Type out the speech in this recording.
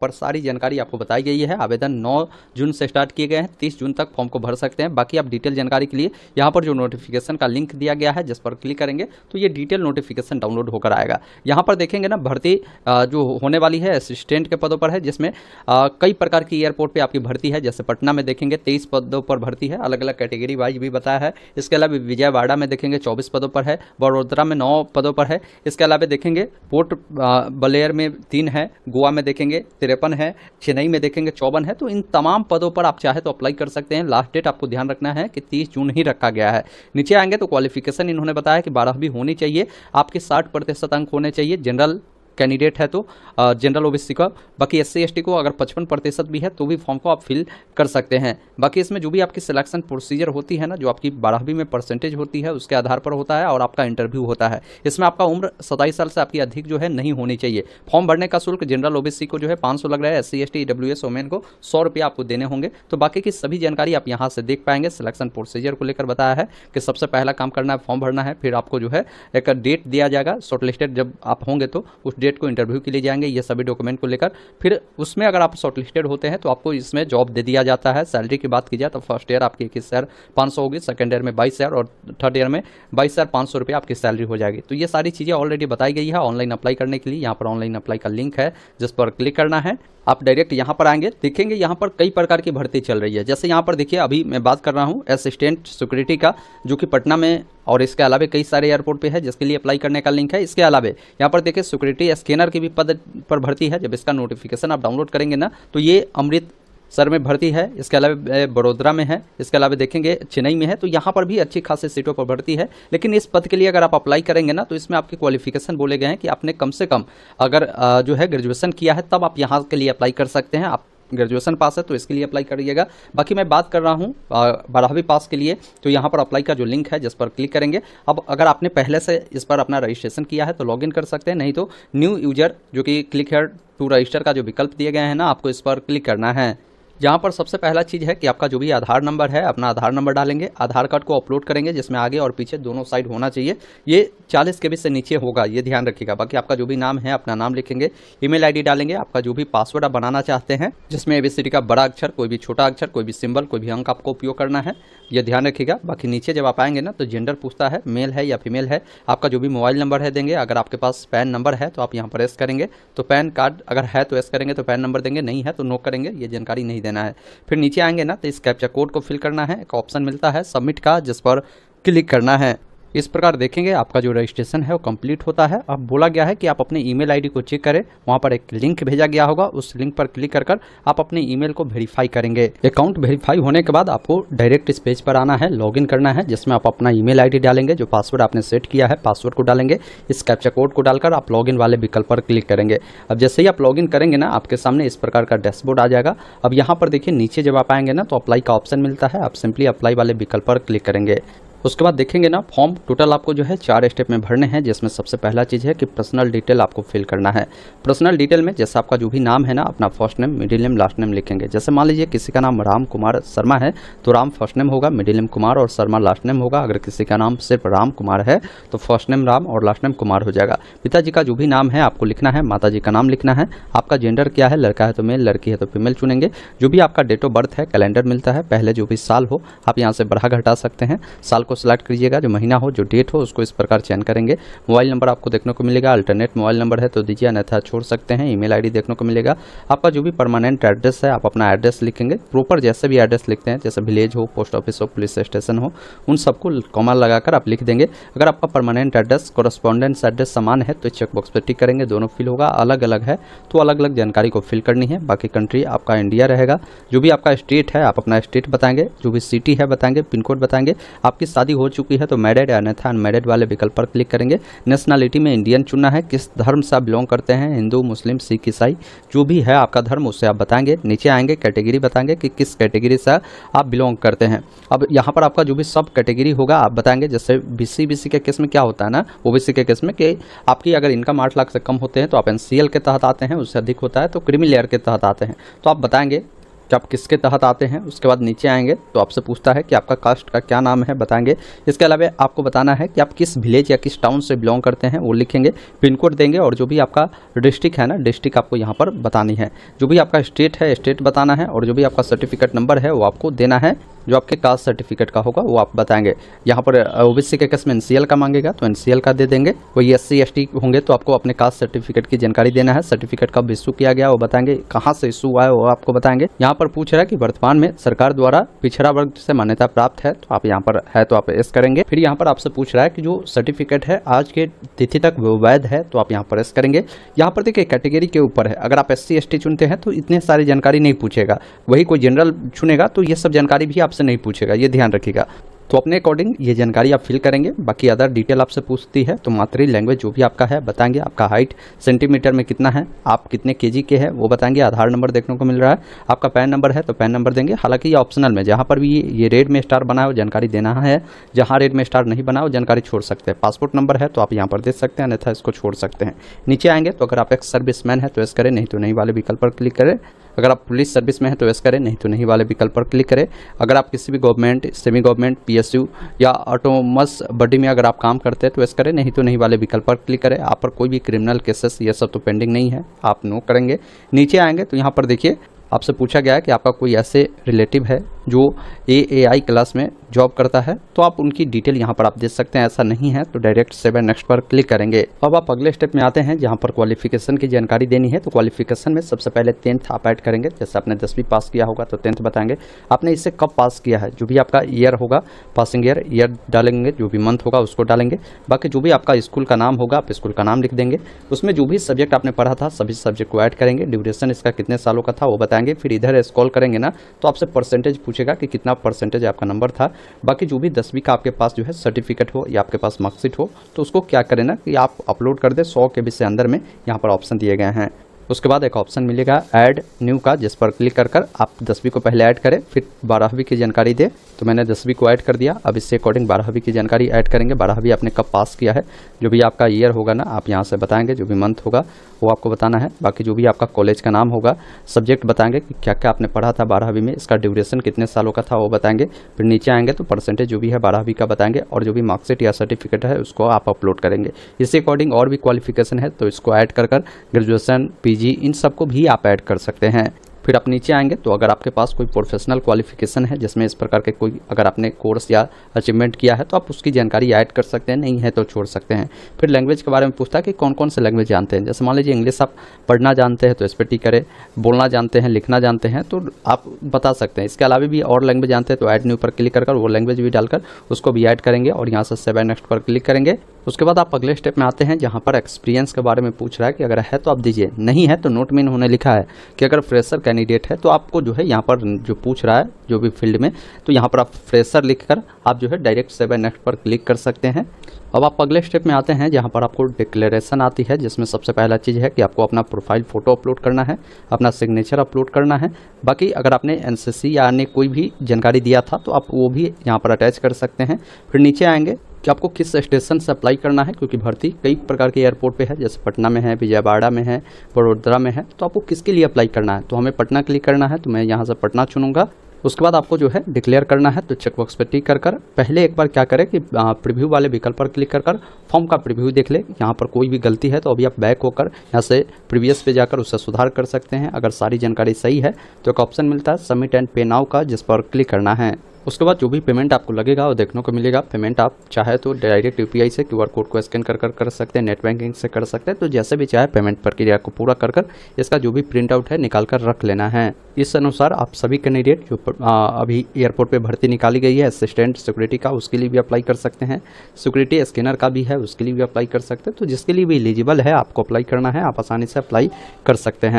पर सारी जानकारी आपको बताई गई है। आवेदन 9 जून से स्टार्ट किए गए हैं, 30 जून तक फॉर्म को भर सकते हैं। बाकी आप डिटेल जानकारी के लिए यहाँ पर जो नोटिफिकेशन का लिंक दिया गया है, जिस पर क्लिक करेंगे तो ये डिटेल नोटिफिकेशन डाउनलोड होकर आएगा। यहाँ पर देखेंगे ना, भर्ती जो होने वाली है असिस्टेंट के पदों पर है, जिसमें कई प्रकार की एयरपोर्ट पर आपकी भर्ती है। जैसे पटना में देखेंगे 23 पदों पर भर्ती है, अलग अलग कैटेगरी वाइज भी बताया है। इसके अलावा विजयवाड़ा में देखेंगे 24 पदों पर है, बड़ोदरा में 9 पदों पर है। इसके अलावा देखेंगे पोर्ट ब्लेयर में 3 है, गोवा में देखेंगे 53 है, चेन्नई में देखेंगे 54 है। तो इन तमाम पदों पर आप चाहे तो अप्लाई कर सकते हैं। लास्ट डेट आपको ध्यान रखना है कि 30 जून ही रखा गया है। नीचे आएंगे तो क्वालिफिकेशन इन्होंने बताया कि 12वीं होनी चाहिए, आपके 60% अंक होने चाहिए। जनरल कैंडिडेट है तो जनरल ओबीसी का, बाकी एससी एसटी को अगर 55% भी है तो भी फॉर्म को आप फिल कर सकते हैं। बाकी इसमें जो भी आपकी सिलेक्शन प्रोसीजर होती है ना, जो आपकी 12वीं में परसेंटेज होती है उसके आधार पर होता है और आपका इंटरव्यू होता है। इसमें आपका उम्र 27 साल से आपकी अधिक जो है नहीं होनी चाहिए। फॉर्म भरने का शुल्क जनरल ओबीसी को जो है 500 लग रहा है, एससी एसटी ईडब्ल्यूएस वोमेन को 100 रुपये आपको देने होंगे। तो बाकी की सभी जानकारी आप यहाँ से देख पाएंगे। सिलेक्शन प्रोसीजर को लेकर बताया है कि सबसे पहला काम करना है फॉर्म भरना है, फिर आपको जो है एक डेट दिया जाएगा शॉर्टलिस्टेड जब आप होंगे तो उस डेट को इंटरव्यू के लिए जाएंगे, ये सभी डॉक्यूमेंट को लेकर। फिर उसमें अगर आप शॉर्टलिस्टेड होते हैं तो आपको इसमें जॉब दे दिया जाता है। सैलरी की बात की जाए तो फर्स्ट ईयर आपकी 21,500 होगी, सेकंड ईयर में 22,000 और थर्ड ईयर में 22,500 रुपये आपकी सैलरी हो जाएगी। तो ये सारी चीज़ें ऑलरेडी बताई गई है। ऑनलाइन अप्लाई करने के लिए यहाँ पर ऑनलाइन अप्लाई का लिंक है, जिस पर क्लिक करना है। आप डायरेक्ट यहाँ पर आएंगे, देखेंगे यहाँ पर कई प्रकार की भर्ती चल रही है। जैसे यहाँ पर देखिए, अभी मैं बात कर रहा हूँ असिस्टेंट सिक्योरिटी का, जो कि पटना में और इसके अलावा कई सारे एयरपोर्ट पे है, जिसके लिए अप्लाई करने का लिंक है। इसके अलावा यहाँ पर देखिए सिक्योरिटी स्कैनर की भी पद पर भर्ती है। जब इसका नोटिफिकेशन आप डाउनलोड करेंगे ना, तो ये अमृतसर में भर्ती है, इसके अलावा बड़ोदरा में है, इसके अलावा देखेंगे चेन्नई में है। तो यहाँ पर भी अच्छी खासी सीटों पर भर्ती है। लेकिन इस पद के लिए अगर आप अप्लाई करेंगे ना, तो इसमें आपकी क्वालिफिकेशन बोले गए हैं कि आपने कम से कम अगर जो है ग्रेजुएशन किया है, तब आप यहाँ के लिए अप्लाई कर सकते हैं। आप ग्रेजुएशन पास है तो इसके लिए अप्लाई करिएगा। बाकी मैं बात कर रहा हूँ 12वीं पास के लिए, तो यहाँ पर अप्लाई का जो लिंक है जिस पर क्लिक करेंगे। अब अगर आपने पहले से इस पर अपना रजिस्ट्रेशन किया है तो लॉगिन कर सकते हैं, नहीं तो न्यू यूजर जो कि क्लिक हेयर टू रजिस्टर का जो विकल्प दिए गए हैं ना, आपको इस पर क्लिक करना है। यहाँ पर सबसे पहला चीज़ है कि आपका जो भी आधार नंबर है, अपना आधार नंबर डालेंगे, आधार कार्ड को अपलोड करेंगे, जिसमें आगे और पीछे दोनों साइड होना चाहिए। ये 40 KB से नीचे होगा, ये ध्यान रखिएगा। बाकी आपका जो भी नाम है अपना नाम लिखेंगे, ईमेल आईडी डालेंगे, आपका जो भी पासवर्ड आप बनाना चाहते हैं, जिसमें ABCD का बड़ा अक्षर, कोई भी छोटा अक्षर, कोई भी सिंबल, कोई भी अंक आपको उपयोग करना है, ये ध्यान रखिएगा। बाकी नीचे जब आप आएंगे ना, तो जेंडर पूछता है, मेल है या फीमेल है। आपका जो भी मोबाइल नंबर है देंगे, अगर आपके पास पैन नंबर है तो आप यहाँ पर एस करेंगे, तो पैन कार्ड अगर है तो एस करेंगे, तो पैन नंबर देंगे, नहीं है तो नो करेंगे, ये जानकारी नहीं देना है। फिर नीचे आएंगे ना, तो इस कैप्चा कोड को फिल करना है। एक ऑप्शन मिलता है सबमिट का, जिस पर क्लिक करना है। इस प्रकार देखेंगे आपका जो रजिस्ट्रेशन है वो कंप्लीट होता है। अब बोला गया है कि आप अपने ईमेल आईडी को चेक करें, वहाँ पर एक लिंक भेजा गया होगा, उस लिंक पर क्लिक कर आप अपने ईमेल को वेरीफाई करेंगे। अकाउंट वेरीफाई होने के बाद आपको डायरेक्ट इस पेज पर आना है, लॉगिन करना है, जिसमें आप अपना ईमेल आईडी डालेंगे, जो पासवर्ड आपने सेट किया है पासवर्ड को डालेंगे। इस कैप्चा कोड को डालकर आप लॉगिन वाले विकल्प पर क्लिक करेंगे। अब जैसे ही आप लॉगिन करेंगे ना, आपके सामने इस प्रकार का डैशबोर्ड आ जाएगा। अब यहाँ पर देखिए नीचे जब आप आएंगे ना, तो अप्लाई का ऑप्शन मिलता है, आप सिंपली अप्लाई वाले विकल्प पर क्लिक करेंगे। उसके बाद देखेंगे ना, फॉर्म टोटल आपको जो है 4 स्टेप में भरने हैं, जिसमें सबसे पहला चीज़ है कि पर्सनल डिटेल आपको फिल करना है। पर्सनल डिटेल में जैसे आपका जो भी नाम है ना, अपना first name, middle name, last name लिखेंगे। जैसे मान लीजिए किसी का नाम राम कुमार शर्मा है, तो राम फर्स्ट नेम होगा, मिडिल नेम कुमार और शर्मा लास्ट नेम होगा। अगर किसी का नाम सिर्फ राम कुमार है तो फर्स्ट नेम राम और लास्ट नेम कुमार हो जाएगा। पिताजी का जो भी नाम है आपको लिखना है, माताजी का नाम लिखना है। आपका जेंडर क्या है, लड़का है तो मेल, लड़की है तो फीमेल चुनेंगे। जो भी आपका डेट ऑफ बर्थ है, कैलेंडर मिलता है, पहले जो भी साल हो आप यहाँ से बढ़ा घटा सकते हैं। साल को सिलेक्ट कीजिएगा, महीना हो, जो डेट हो उसको इस प्रकार चयन करेंगे। मोबाइल नंबर आपको देखने को मिलेगा, अल्टरनेट मोबाइल नंबर है तो दीजिए, अन्यथा छोड़ सकते हैं। ईमेल आईडी देखने को मिलेगा। आपका जो भी परमानेंट एड्रेस है, आप अपना एड्रेस लिखेंगे, प्रॉपर जैसे भी एड्रेस लिखते हैं, जैसे विलेज हो, पोस्ट ऑफिस हो, पुलिस स्टेशन हो, उन सबको कॉमा लगाकर आप लिख देंगे। अगर आपका परमानेंट एड्रेस कॉरेस्पॉन्डेंस एड्रेस समान है तो चेक बॉक्स पर टिक करेंगे, दोनों फिल होगा। अलग अलग है तो अलग अलग जानकारी को फिल करनी है। बाकी कंट्री आपका इंडिया रहेगा। जो भी आपका स्टेट है आप अपना स्टेट बताएंगे, जो भी सिटी है बताएंगे, पिन कोड बताएंगे। आपकी शादी हो चुकी है तो मैरिड, अन्यथा अनमैरिड वाले विकल्प पर क्लिक करेंगे। नेशनलिटी में इंडियन चुनना है। किस धर्म से आप बिलोंग करते हैं, हिंदू, मुस्लिम, सिख, ईसाई, जो भी है आपका धर्म उससे आप बताएंगे। नीचे आएंगे कैटेगरी बताएंगे कि किस कैटेगरी से आप बिलोंग करते हैं। अब यहाँ पर आपका जो भी सब कैटेगरी होगा आप बताएंगे। जैसे बीसी के केस में क्या होता है ना, ओबीसी के केस में कि आपकी अगर इनकम 8 लाख से कम होते हैं तो आप एनसीएल के तहत आते हैं, उससे अधिक होता है तो क्रीमी लेयर के तहत आते हैं। तो आप बताएंगे कि आप किसके तहत आते हैं। उसके बाद नीचे आएंगे तो आपसे पूछता है कि आपका कास्ट का क्या नाम है, बताएंगे। इसके अलावा आपको बताना है कि आप किस विलेज या किस टाउन से बिलोंग करते हैं, वो लिखेंगे। पिन कोड देंगे और जो भी आपका डिस्ट्रिक्ट है ना, डिस्ट्रिक्ट आपको यहाँ पर बतानी है। जो भी आपका स्टेट है, स्टेट बताना है। और जो भी आपका सर्टिफिकेट नंबर है वो आपको देना है। जो आपके कास्ट सर्टिफिकेट का होगा वो आप बताएंगे। यहाँ पर ओबीसी के केस में एनसीएल का मांगेगा तो एनसीएल का दे देंगे। वही एससी एसटी होंगे तो आपको अपने कास्ट सर्टिफिकेट की जानकारी देना है। सर्टिफिकेट कब इशू किया गया वो बताएंगे, कहाँ से इशू हुआ है वो आपको बताएंगे। यहाँ पर पूछ रहा है कि वर्तमान में सरकार द्वारा पिछड़ा वर्ग से मान्यता प्राप्त है, तो आप यहाँ पर है तो आप यस करेंगे। फिर यहाँ पर आपसे पूछ रहा है कि जो सर्टिफिकेट है आज के तिथि तक वैध है, तो आप यहाँ पर यस करेंगे। यहाँ पर देखिए कैटेगरी के ऊपर है, अगर आप एससी एसटी चुनते हैं तो इतने सारी जानकारी नहीं पूछेगा। वही कोई जनरल चुनेगा तो ये सब जानकारी भी आपसे नहीं पूछेगा, ये ध्यान रखिएगा। तो अपने अकॉर्डिंग ये जानकारी आप फिल करेंगे। बाकी अदर डिटेल आपसे पूछती है तो मातृ लैंग्वेज जो भी आपका है बताएंगे। आपका हाइट सेंटीमीटर में कितना है, आप कितने केजी के हैं वो बताएंगे। आधार नंबर देखने को मिल रहा है। आपका पैन नंबर है तो पैन नंबर देंगे। हालांकि ये ऑप्शनल में, जहाँ पर भी ये रेड में स्टार बना है वो जानकारी देना है। जहाँ रेड में स्टार नहीं बना वो जानकारी छोड़ सकते हैं। पासपोर्ट नंबर है तो आप यहाँ पर दे सकते हैं, अन्यथा इसको छोड़ सकते हैं। नीचे आएंगे तो अगर आप एक सर्विसमैन है तो यस करें, नहीं तो नहीं वाले विकल्प पर क्लिक करें। अगर आप पुलिस सर्विस में है तो यस करें, नहीं तो नहीं वाले विकल्प पर क्लिक करें। अगर आप किसी भी गवर्नमेंट, सेमी गवर्नमेंट, पीएसयू या ऑटोनोमस बॉडी में अगर आप काम करते हैं तो यस करें, नहीं तो नहीं वाले विकल्प पर क्लिक करें। आप पर कोई भी क्रिमिनल केसेस ये सब तो पेंडिंग नहीं है, आप नो करेंगे। नीचे आएंगे तो यहाँ पर देखिए आपसे पूछा गया है कि आपका कोई ऐसे रिलेटिव है जो एएआई क्लास में जॉब करता है, तो आप उनकी डिटेल यहाँ पर आप दे सकते हैं। ऐसा नहीं है तो डायरेक्ट सेव एंड नेक्स्ट पर क्लिक करेंगे। अब आप अगले स्टेप में आते हैं जहाँ पर क्वालिफिकेशन की जानकारी देनी है। तो क्वालिफिकेशन में सबसे पहले 10th आप ऐड करेंगे। जैसे आपने 10वीं पास किया होगा तो 10th बताएंगे। आपने इससे कब पास किया है, जो भी आपका ईयर होगा, पासिंग ईयर डालेंगे, जो भी मंथ होगा उसको डालेंगे। बाकी जो भी आपका स्कूल का नाम होगा आप स्कूल का नाम लिख देंगे। उसमें जो भी सब्जेक्ट आपने पढ़ा था सभी सब्जेक्ट को ऐड करेंगे। ड्यूरेशन इसका कितने सालों का था वो बताएंगे। फिर इधर स्क्रॉल करेंगे ना तो आपसे परसेंटेज पूछेगा कि कितना परसेंटेज आपका नंबर था। बाकी जो भी 10वीं का आपके पास जो है सर्टिफिकेट हो या आपके पास मार्कशीट हो तो उसको क्या करें ना कि आप अपलोड कर दें। 100 KB से अंदर में यहाँ पर ऑप्शन दिए गए हैं। उसके बाद एक ऑप्शन मिलेगा ऐड न्यू का, जिस पर क्लिक कर आप 10वीं को पहले ऐड करें, फिर 12वीं की जानकारी दे। तो मैंने 10वीं को ऐड कर दिया। अब इससे अकॉर्डिंग 12वीं की जानकारी ऐड करेंगे। 12वीं आपने कब पास किया है, जो भी आपका ईयर होगा ना आप यहाँ से बताएंगे। जो भी मंथ होगा वो आपको बताना है। बाकी जो भी आपका कॉलेज का नाम होगा, सब्जेक्ट बताएंगे कि क्या क्या आपने पढ़ा था 12वीं में, इसका ड्यूरेशन कितने सालों का था वो बताएंगे। फिर नीचे आएंगे तो परसेंटेज जो भी है 12वीं का बताएंगे। और जो भी मार्कशीट या सर्टिफिकेट है उसको आप अपलोड करेंगे। इसके अकॉर्डिंग और भी क्वालिफिकेशन है तो इसको ऐड कर ग्रेजुएशन, पीजी, इन सबको भी आप ऐड कर सकते हैं। फिर आप नीचे आएंगे तो अगर आपके पास कोई प्रोफेशनल क्वालिफिकेशन है जिसमें इस प्रकार के कोई अगर आपने कोर्स या अचीवमेंट किया है तो आप उसकी जानकारी ऐड कर सकते हैं, नहीं है तो छोड़ सकते हैं। फिर लैंग्वेज के बारे में पूछता है कि कौन कौन से लैंग्वेज जानते हैं। जैसे मान लीजिए इंग्लिश आप पढ़ना जानते हैं तो इस पर टिक करें। बोलना जानते हैं, लिखना जानते हैं तो आप बता सकते हैं। इसके अलावा भी और लैंग्वेज जानते हैं तो ऐड न्यू पर क्लिक कर वो लैंग्वेज भी डालकर उसको भी ऐड करेंगे और यहाँ से सेव एंड नेक्स्ट पर क्लिक करेंगे। उसके बाद आप अगले स्टेप में आते हैं जहाँ पर एक्सपीरियंस के बारे में पूछ रहा है कि अगर है तो आप दीजिए, नहीं है तो नोट में इन्होंने लिखा है कि अगर फ्रेशर कैंडिडेट है तो आपको जो है यहाँ पर जो पूछ रहा है जो भी फील्ड में, तो यहाँ पर आप फ्रेशर लिखकर आप जो है डायरेक्ट सेव एंड नेक्स्ट पर क्लिक कर सकते हैं। अब आप अगले स्टेप में आते हैं जहाँ पर आपको डिक्लेरेशन आती है, जिसमें सबसे पहला चीज़ है कि आपको अपना प्रोफाइल फ़ोटो अपलोड करना है, अपना सिग्नेचर अपलोड करना है। बाकी अगर आपने एनसीसी या अन्य कोई भी जानकारी दिया था तो आप वो भी यहाँ पर अटैच कर सकते हैं। फिर नीचे आएंगे कि आपको किस स्टेशन से अप्लाई करना है, क्योंकि भर्ती कई प्रकार के एयरपोर्ट पे है। जैसे पटना में है, विजयवाड़ा में है, वडोदरा में है। तो आपको किसके लिए अप्लाई करना है, तो हमें पटना क्लिक करना है तो मैं यहाँ से पटना चुनूंगा। उसके बाद आपको जो है डिक्लेयर करना है तो चेकबॉक्स पर टिक कर पहले एक बार क्या करें कि प्रीव्यू वाले विकल्प पर क्लिक कर फॉर्म का प्रीव्यू देख ले। यहाँ पर कोई भी गलती है तो अभी आप बैक होकर यहाँ से प्रीवियस पे जाकर उससे सुधार कर सकते हैं। अगर सारी जानकारी सही है तो एक ऑप्शन मिलता है सबमिट एंड पे नाउ का, जिस पर क्लिक करना है। उसके बाद जो भी पेमेंट आपको लगेगा वो देखने को मिलेगा। पेमेंट आप चाहे तो डायरेक्ट यूपीआई से QR कोड को स्कैन कर सकते हैं, नेट बैंकिंग से कर सकते हैं। तो जैसे भी चाहे पेमेंट प्रक्रिया को पूरा कर इसका जो भी प्रिंट आउट है निकाल कर रख लेना है। इस अनुसार आप सभी कैंडिडेट जो अभी एयरपोर्ट पे भर्ती निकाली गई है असिस्टेंट सिक्योरिटी का, उसके लिए भी अप्लाई कर सकते हैं। सिक्योरिटी स्कैनर का भी है, उसके लिए भी अप्लाई कर सकते हैं। तो जिसके लिए भी एलिजिबल है आपको अप्लाई करना है, आप आसानी से अप्लाई कर सकते हैं।